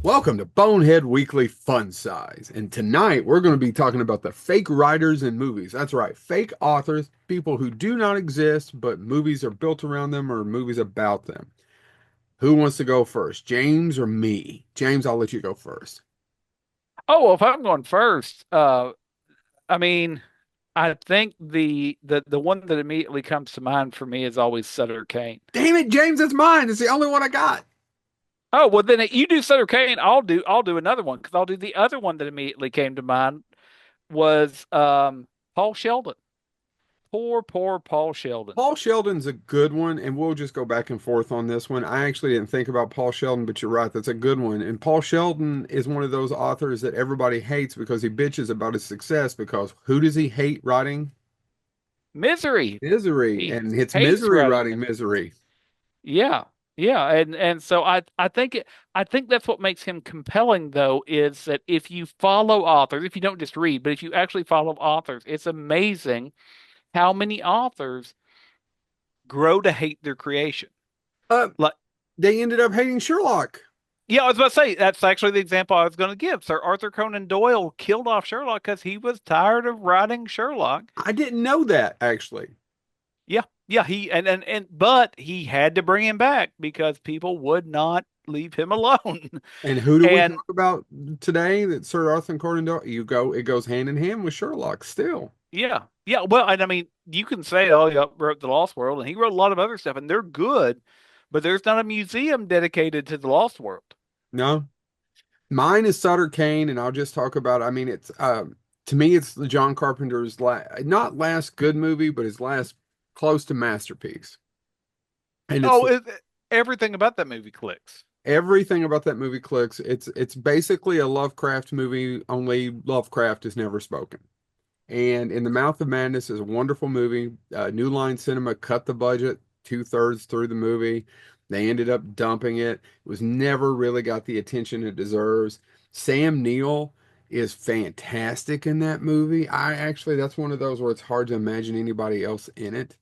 Welcome to Bonehead Weekly Fun Size. And tonight we're going to be talking about the fake writers in movies. That's right, fake authors, people who do not exist, but movies are built around them or movies about them. Who wants to go first, James or me? James, I'll let you go first. Oh, well, if I'm going first, I mean, I think the one that immediately comes to mind for me is always Sutter Kane. Damn it, James, it's mine. It's the only one I got. Oh, well then you do Sutter Kane, I'll do another one because I'll do the other one that immediately came to mind was Paul Sheldon. Poor Paul Sheldon. Paul Sheldon's a good one, and we'll just go back and forth on this one. I actually didn't think about Paul Sheldon, but you're right, that's a good one. And Paul Sheldon is one of those authors that everybody hates because he bitches about his success. Because who does he hate writing? Misery. Misery, He and it's hates misery writing writing misery. misery. Yeah. Yeah, and so I think that's what makes him compelling though is that if you follow authors, if you don't just read, but if you actually follow authors, it's amazing how many authors grow to hate their creation. Uh, Like, they ended up hating Sherlock. yeah, I was about to say that's actually the example I was going to give. Sir Arthur Conan Doyle killed off Sherlock because he was tired of writing Sherlock. I didn't know that actually. Yeah, yeah, but he had to bring him back because people would not leave him alone. And who do we And talk about today? That Sir Arthur Conan Doyle. It goes hand in hand with Sherlock still. yeah, yeah, well, and I mean, you can say, oh, yeah, wrote The Lost World, and he wrote a lot of other stuff, and they're good, but there's not a museum dedicated to The Lost World. No, mine is Sutter Kane, and I'll just talk about. I mean, it's to me, it's the John Carpenter's not last good movie, but his last close to masterpiece. And it's Oh, everything about that movie clicks. everything about that movie clicks. It's basically a Lovecraft movie, only Lovecraft is never spoken. And In the Mouth of Madness is a wonderful movie. New Line Cinema cut the budget two-thirds through the movie. They ended up dumping it. It was never really got the attention it deserves. Sam Neill is fantastic in that movie. That's one of those where it's hard to imagine anybody else in it.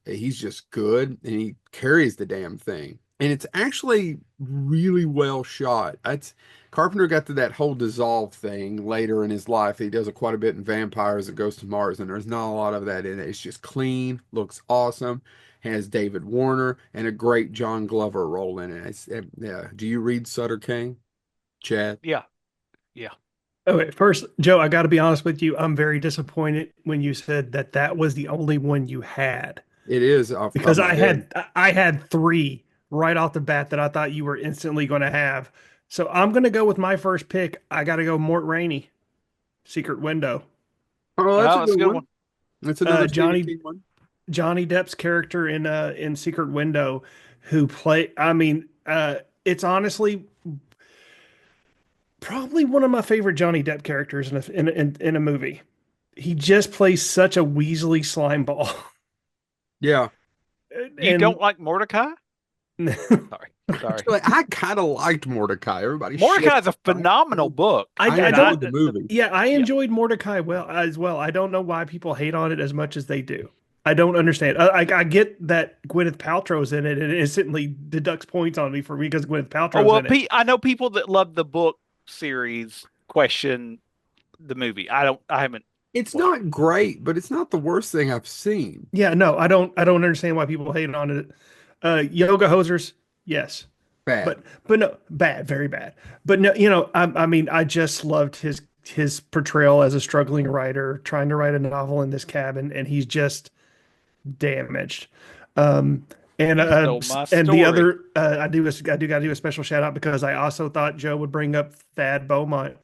He's just good and he carries the damn thing. And it's actually really well shot. It's Carpenter got to that whole dissolve thing later in his life. He does it quite a bit in Vampires that Goes to Mars, and there's not a lot of that in it. It's just clean, looks awesome, has David Warner and a great John Glover role in it. Yeah. Do you read Sutter Kane, Chad? Yeah, yeah. Okay, first, Joe, I got to be honest with you. I'm very disappointed when you said that that was the only one you had It is off the top of because my head. I had three right off the bat that I thought you were instantly going to have. So I'm going to go with my first pick. I got to go Mort Rainey, Secret Window. Oh, that's a Oh, that's a good good one. one. That's another Stephen Johnny King one. Johnny Depp's character in Secret Window, who play. It's honestly probably one of my favorite Johnny Depp characters in a movie. He just plays such a Weasley slime ball. Yeah. You And don't like Mordecai? Sorry, sorry. Actually, I kind of liked Mordecai. Everybody shit. Mordecai is a phenomenal book, I I and I, enjoyed the don't, movie. yeah, I yeah. enjoyed Mordecai well as well. I don't know why people hate on it as much as they do. I don't understand. I get that Gwyneth Paltrow's in it, and it instantly deducts points on me for me because Gwyneth Oh Paltrow's well, in it. I know people that love the book series question the movie. I don't. I haven't. It's Well, not great, but it's not the worst thing I've seen. Yeah, no, I don't understand why people hate on it. Yoga hosers, yes, Bad. but no, bad, very bad. But no, I mean, I just loved his portrayal as a struggling writer trying to write a novel in this cabin, and he's just damaged. Um, and you stole my the story. other, I do got to do a special shout out because I also thought Joe would bring up Thad Beaumont,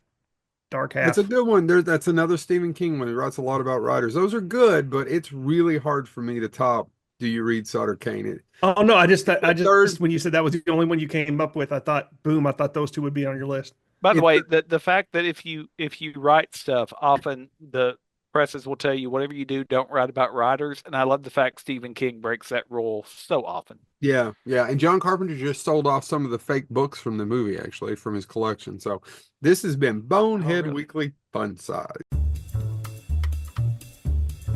Dark That's a Half. good one. That's another Stephen King one. He writes a lot about writers. Those are good, but it's really hard for me to top. Do you read Sutter Kane? Oh no, The I third, just when you said that was the only one you came up with, I thought, boom, I thought those two would be on your list. By the it's way, the, the fact that if you write stuff, often the presses will tell you whatever you do, don't write about writers. And I love the fact Stephen King breaks that rule so often. yeah, yeah. And John Carpenter just sold off some of the fake books from the movie, actually, from his collection. So this has been Oh, Bonehead really? Weekly Fun Size.